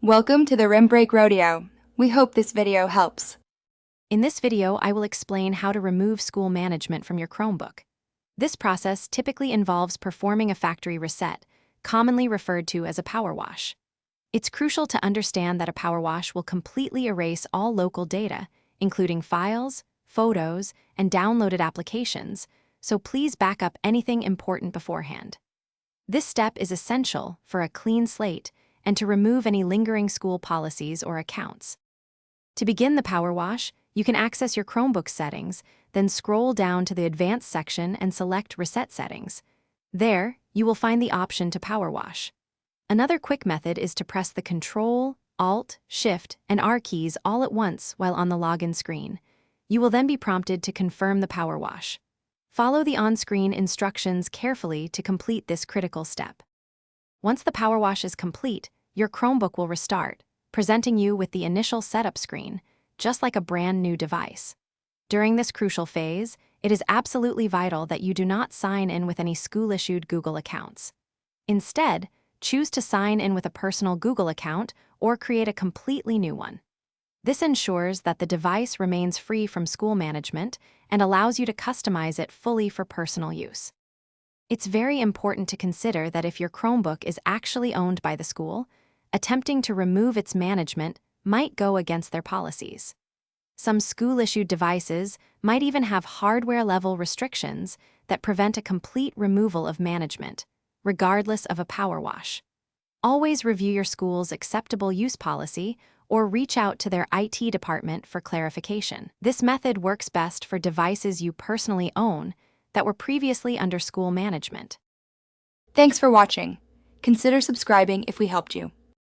Welcome to the Rim Break Rodeo. We hope this video helps. In this video, I will explain how to remove school management from your Chromebook. This process typically involves performing a factory reset, commonly referred to as a power wash. It's crucial to understand that a power wash will completely erase all local data, including files, photos, and downloaded applications, so please back up anything important beforehand. This step is essential for a clean slate and to remove any lingering school policies or accounts. To begin the power wash, you can access your Chromebook settings, then scroll down to the Advanced section and select Reset Settings. There, you will find the option to power wash. Another quick method is to press the Control, Alt, Shift, and R keys all at once while on the login screen. You will then be prompted to confirm the power wash. Follow the on-screen instructions carefully to complete this critical step. Once the power wash is complete, your Chromebook will restart, presenting you with the initial setup screen, just like a brand new device. During this crucial phase, it is absolutely vital that you do not sign in with any school-issued Google accounts. Instead, choose to sign in with a personal Google account or create a completely new one. This ensures that the device remains free from school management and allows you to customize it fully for personal use. It's very important to consider that if your Chromebook is actually owned by the school, attempting to remove its management might go against their policies. Some school-issued devices might even have hardware-level restrictions that prevent a complete removal of management, regardless of a power wash. Always review your school's acceptable use policy or reach out to their IT department for clarification. This method works best for devices you personally own that were previously under school management. Thanks for watching. Consider subscribing if we helped you.